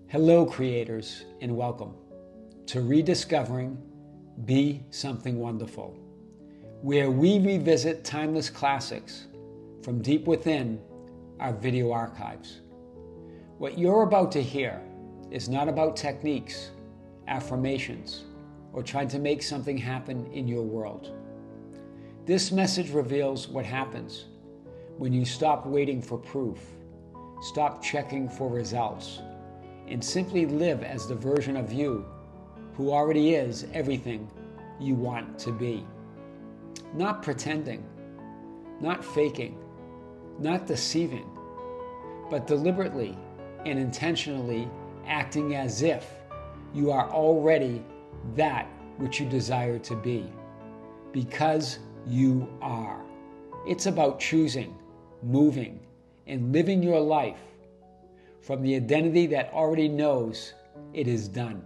Hello, creators, and welcome to Rediscovering Be Something Wonderful, where we revisit timeless classics from deep within our video archives. What you're about to hear is not about techniques, affirmations, or trying to make something happen in your world. This message reveals what happens when you stop waiting for proof, stop checking for results, and simply live as the version of you who already is everything you want to be. Not pretending, not faking, not deceiving, but deliberately and intentionally acting as if you are already that which you desire to be, because you are. It's about choosing, moving, and living your life from the identity that already knows it is done.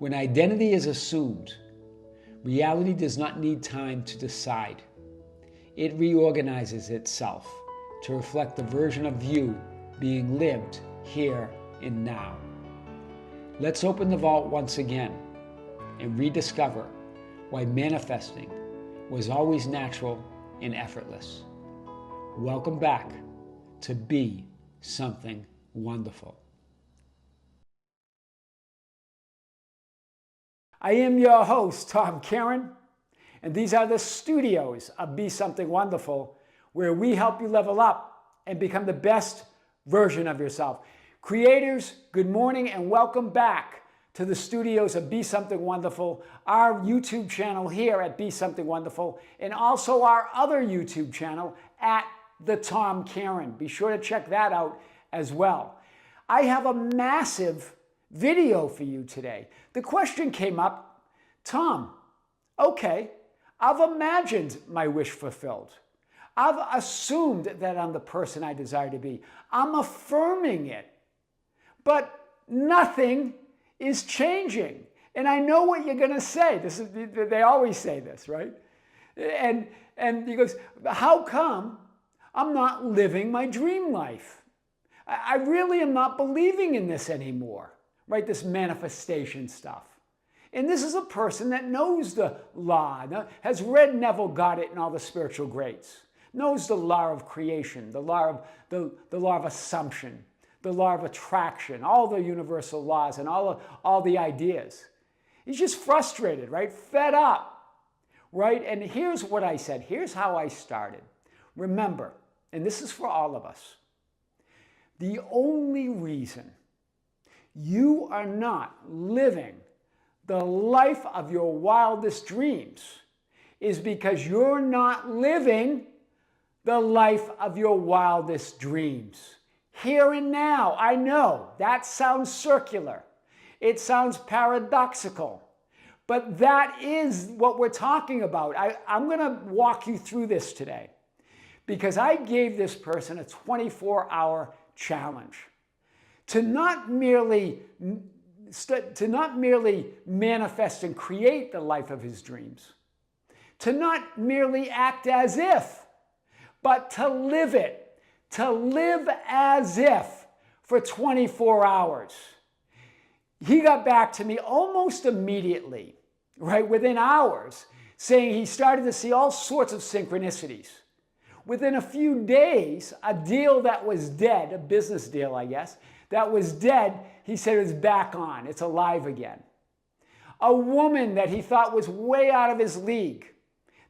When identity is assumed, reality does not need time to decide. It reorganizes itself to reflect the version of you being lived here and now. Let's open the vault once again and rediscover why manifesting was always natural and effortless. Welcome back to Be Something Wonderful. I am your host, Tom Kearin, and these are the studios of Be Something Wonderful, where we help you level up and become the best version of yourself. Creators, good morning and welcome back to the studios of Be Something Wonderful, our YouTube channel here at Be Something Wonderful, and also our other YouTube channel at The Tom Kearin. Be sure to check that out as well. I have a massive video for you today. The question came up, Tom, okay, I've imagined my wish fulfilled. I've assumed that I'm the person I desire to be. I'm affirming it, but nothing is changing. And I know what you're going to say. They always say this, right? And he goes, how come I'm not living my dream life? I really am not believing in this anymore, right? This manifestation stuff. And this is a person that knows the law, has read Neville Goddard and all the spiritual greats, knows the law of creation, the law of assumption, the law of attraction, all the universal laws and all the ideas. He's just frustrated, right? Fed up, right? And here's what I said. Here's how I started. Remember, and this is for all of us, the only reason you are not living the life of your wildest dreams is because you're not living the life of your wildest dreams. Here and now, I know that sounds circular. It sounds paradoxical. But that is what we're talking about. I'm going to walk you through this today because I gave this person a 24-hour challenge to not merely manifest and create the life of his dreams, to not merely act as if, but to live it, to live as if for 24 hours. He got back to me almost immediately, right, within hours, saying he started to see all sorts of synchronicities. Within a few days, a deal that was dead, a business deal, I guess, that was dead, he said it's back on. It's alive again. A woman that he thought was way out of his league,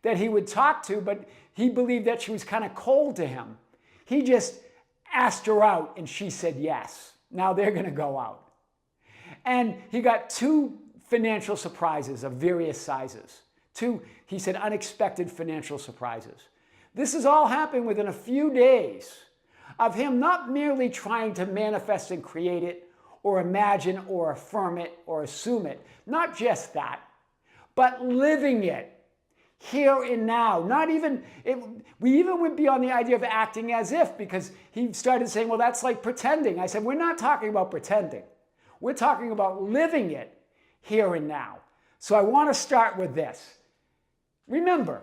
that he would talk to, but he believed that she was kind of cold to him. He just asked her out and she said yes. Now they're going to go out. And he got 2 financial surprises of various sizes. 2, he said, unexpected financial surprises. This has all happened within a few days of him not merely trying to manifest and create it or imagine or affirm it or assume it. Not just that, but living it here and now. We even went beyond the idea of acting as if, because he started saying, well, that's like pretending. I said, we're not talking about pretending. We're talking about living it here and now. So I want to start with this. Remember,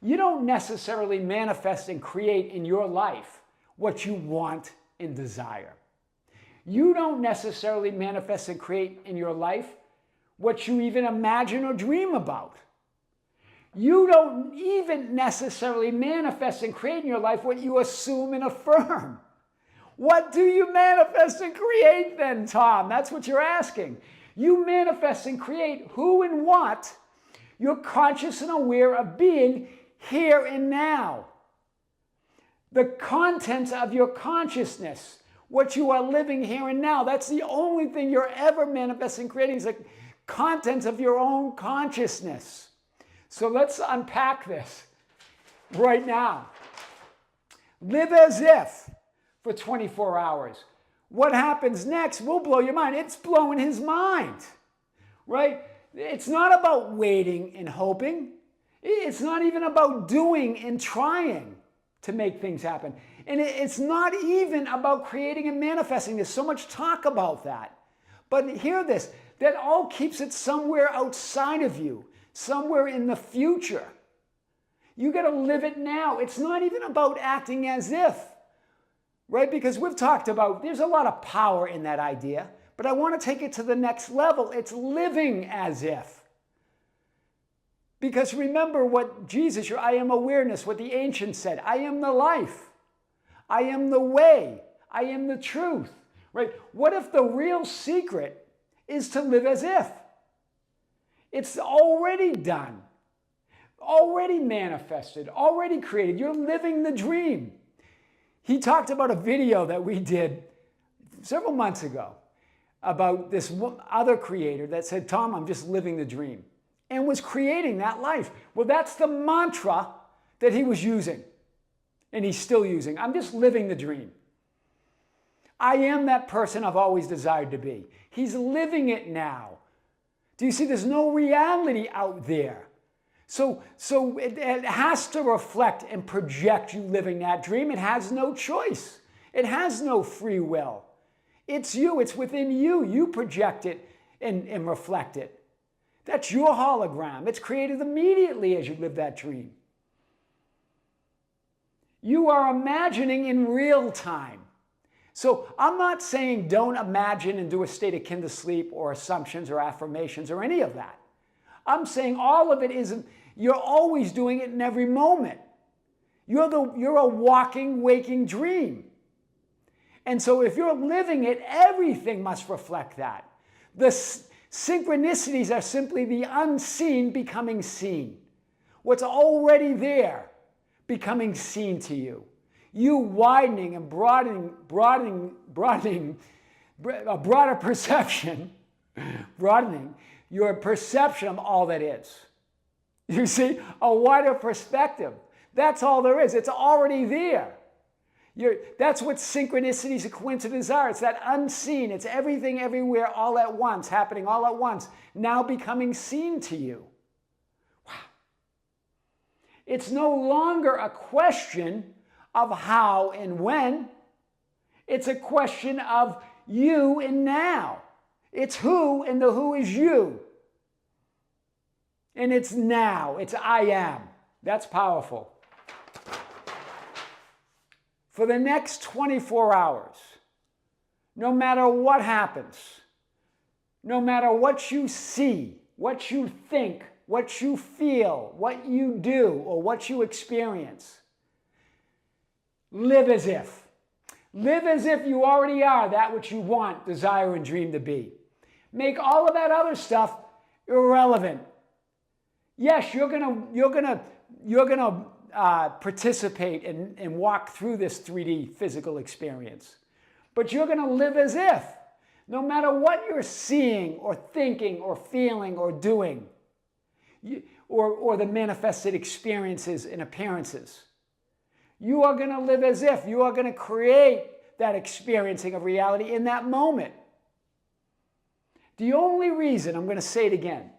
you don't necessarily manifest and create in your life what you want and desire. You don't necessarily manifest and create in your life what you even imagine or dream about. You don't even necessarily manifest and create in your life what you assume and affirm. What do you manifest and create then, Tom? That's what you're asking. You manifest and create who and what you're conscious and aware of being here and now. The contents of your consciousness, what you are living here and now, that's the only thing you're ever manifesting, creating, is the contents of your own consciousness. So let's unpack this right now. Live as if for 24 hours. What happens next will blow your mind. It's blowing his mind, right? It's not about waiting and hoping. It's not even about doing and trying to make things happen. And it's not even about creating and manifesting. There's so much talk about that. But hear this, that all keeps it somewhere outside of you, somewhere in the future. You got to live it now. It's not even about acting as if, right? Because we've talked about, there's a lot of power in that idea, but I want to take it to the next level. It's living as if. Because remember what Jesus, I am awareness, what the ancients said, I am the life, I am the way, I am the truth, right? What if the real secret is to live as if? It's already done, already manifested, already created. You're living the dream. He talked about a video that we did several months ago about this other creator that said, Tom, I'm just living the dream, and was creating that life. Well, that's the mantra that he was using, and he's still using. I'm just living the dream. I am that person I've always desired to be. He's living it now. Do you see? There's no reality out there. So it has to reflect and project you living that dream. It has no choice. It has no free will. It's you. It's within you. You project it and reflect it. That's your hologram. It's created immediately as you live that dream. You are imagining in real time. So I'm not saying don't imagine and do a state akin to sleep or assumptions or affirmations or any of that. I'm saying all of it is, you're always doing it in every moment. You're a walking, waking dream. And so if you're living it, everything must reflect that. The synchronicities are simply the unseen becoming seen. What's already there becoming seen to you. You widening and broadening a broader perception, broadening your perception of all that is. You see, a wider perspective. That's all there is. It's already there. That's what synchronicities and coincidences are. It's that unseen. It's everything everywhere all at once, happening all at once, now becoming seen to you. Wow. It's no longer a question of how and when. It's a question of you and now. It's who, and the who is you. And it's now. It's I am. That's powerful. For the next 24 hours, no matter what happens, no matter what you see, what you think, what you feel, what you do, or what you experience, live as if. Live as if you already are that which you want, desire, and dream to be. Make all of that other stuff irrelevant. Yes, you're gonna participate and walk through this 3D physical experience, but you're gonna live as if, no matter what you're seeing or thinking or feeling or doing, or the manifested experiences and appearances. You are going to live as if. You are going to create that experiencing of reality in that moment. The only reason, I'm going to say it again,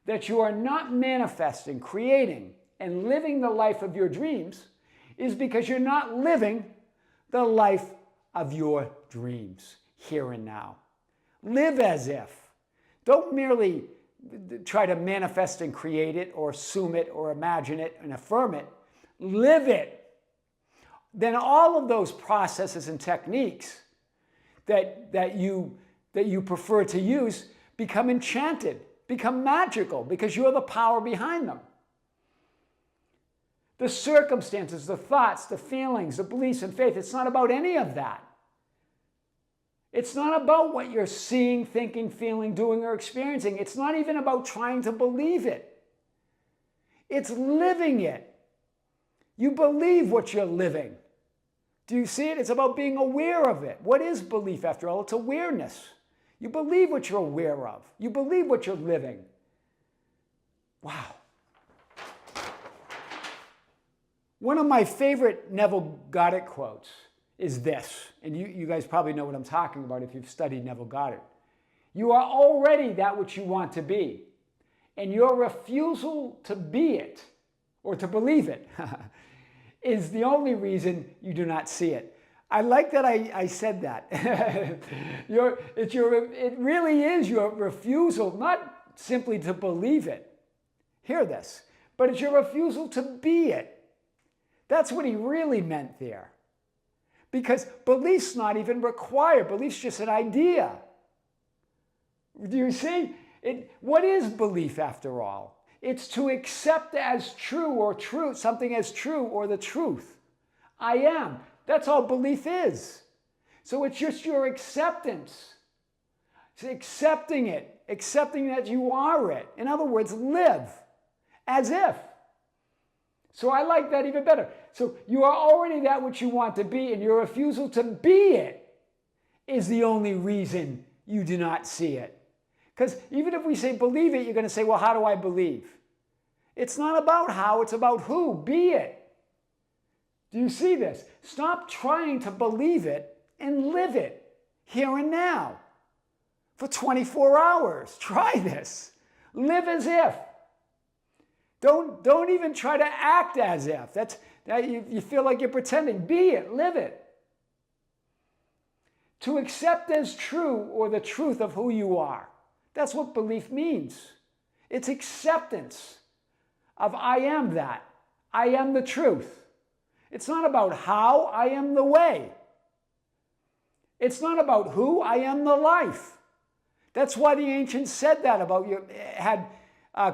that you are not manifesting, creating, and living the life of your dreams is because you're not living the life of your dreams here and now. Live as if. Don't merely try to manifest and create it or assume it or imagine it and affirm it. Live it. Then all of those processes and techniques that you prefer to use become enchanted, become magical, because you're the power behind them. The circumstances, the thoughts, the feelings, the beliefs and faith, it's not about any of that. It's not about what you're seeing, thinking, feeling, doing, or experiencing. It's not even about trying to believe it. It's living it. You believe what you're living. Do you see it? It's about being aware of it. What is belief, after all? It's awareness. You believe what you're aware of. You believe what you're living. Wow. One of my favorite Neville Goddard quotes is this, and you guys probably know what I'm talking about if you've studied Neville Goddard. You are already that which you want to be, and your refusal to be it, or to believe it, is the only reason you do not see it. I like that I said that. It really is your refusal, not simply to believe it. Hear this. But it's your refusal to be it. That's what he really meant there. Because belief's not even required. Belief's just an idea. Do you see? What is belief, after all? It's to accept as true or true, something as true or the truth. I am. That's all belief is. So it's just your acceptance. It's accepting it. Accepting that you are it. In other words, live as if. So I like that even better. So you are already that which you want to be, and your refusal to be it is the only reason you do not see it. Because even if we say believe it, you're going to say, well, how do I believe? It's not about how, it's about who. Be it. Do you see this? Stop trying to believe it and live it here and now for 24 hours. Try this. Live as if. Don't even try to act as if. You feel like you're pretending. Be it. Live it. To accept as true or the truth of who you are. That's what belief means. It's acceptance of I am that. I am the truth. It's not about how, I am the way. It's not about who, I am the life. That's why the ancients said that about you, had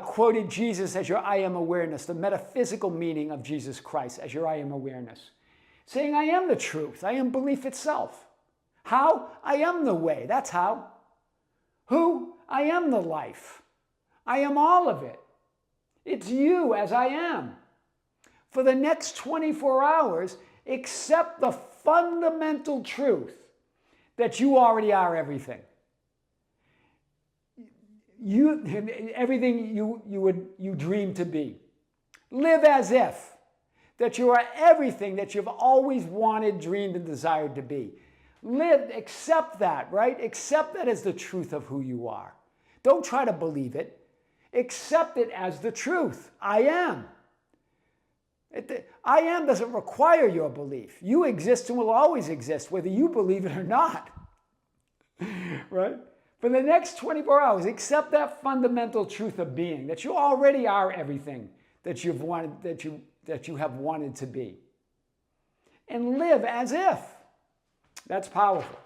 quoted Jesus as your I am awareness, the metaphysical meaning of Jesus Christ as your I am awareness. Saying I am the truth, I am belief itself. How? I am the way, that's how. Who? I am the life. I am all of it. It's you as I am. For the next 24 hours, accept the fundamental truth that you already are everything. Everything you dream to be. Live as if that you are everything that you've always wanted, dreamed, and desired to be. Live, accept that, right? Accept that as the truth of who you are. Don't try to believe it. Accept it as the truth. I am. I am doesn't require your belief. You exist and will always exist, whether you believe it or not. Right? For the next 24 hours, accept that fundamental truth of being, that you already are everything that you've wanted, that you have wanted to be. And live as if. That's powerful.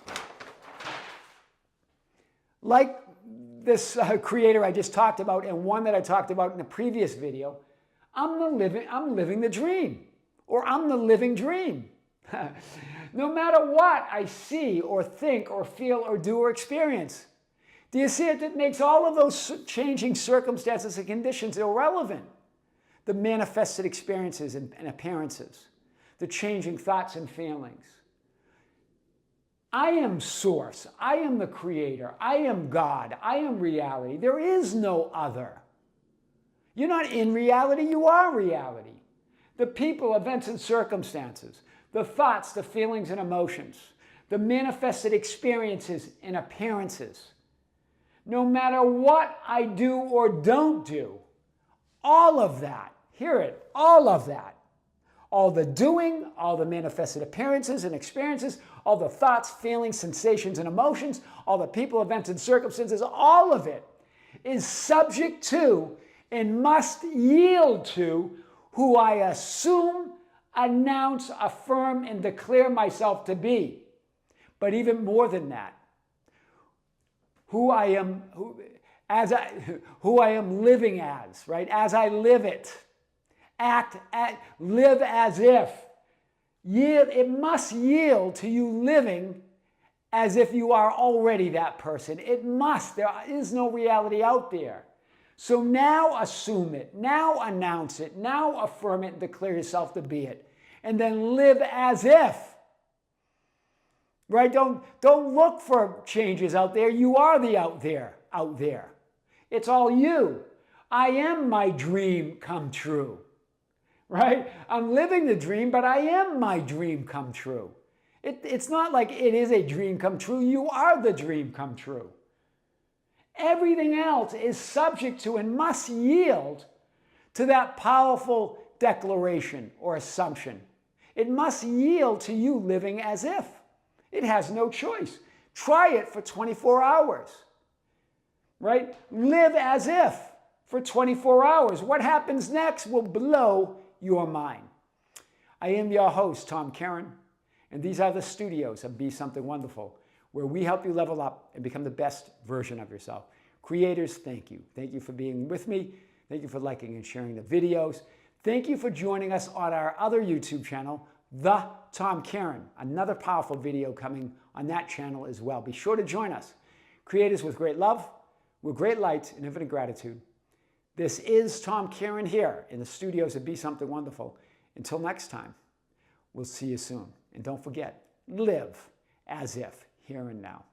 Like this creator I just talked about, and one that I talked about in the previous video, I'm living the dream, or I'm the living dream. No matter what I see or think or feel or do or experience. Do you see it? It makes all of those changing circumstances and conditions irrelevant. The manifested experiences and appearances, the changing thoughts and feelings. I am source. I am the creator. I am God. I am reality. There is no other. You're not in reality, you are reality. The people, events, and circumstances, the thoughts, the feelings, and emotions, the manifested experiences and appearances. No matter what I do or don't do, all of that, hear it, all of that, all the doing, all the manifested appearances and experiences, all the thoughts, feelings, sensations, and emotions, all the people, events, and circumstances, all of it is subject to and must yield to who I assume, announce, affirm, and declare myself to be. But even more than that, who I am living as, right? As I live it. Live as if. It must yield to you living as if you are already that person. It must. There is no reality out there. So now assume it. Now announce it. Now affirm it and declare yourself to be it. And then live as if. Right? Don't look for changes out there. You are the out there. It's all you. I am my dream come true. Right? I'm living the dream, but I am my dream come true. It's not like it is a dream come true. You are the dream come true. Everything else is subject to and must yield to that powerful declaration or assumption. It must yield to you living as if. It has no choice. Try it for 24 hours. Right? Live as if for 24 hours. What happens next will blow your mind. I am your host, Tom Kearin, and these are the studios of Be Something Wonderful, where we help you level up and become the best version of yourself. Creators, thank you. Thank you for being with me. Thank you for liking and sharing the videos. Thank you for joining us on our other YouTube channel, The Tom Kearin. Another powerful video coming on that channel as well. Be sure to join us. Creators with great love, with great light and infinite gratitude. This is Tom Kearin here in the studios of Be Something Wonderful. Until next time, we'll see you soon. And don't forget, live as if, here and now.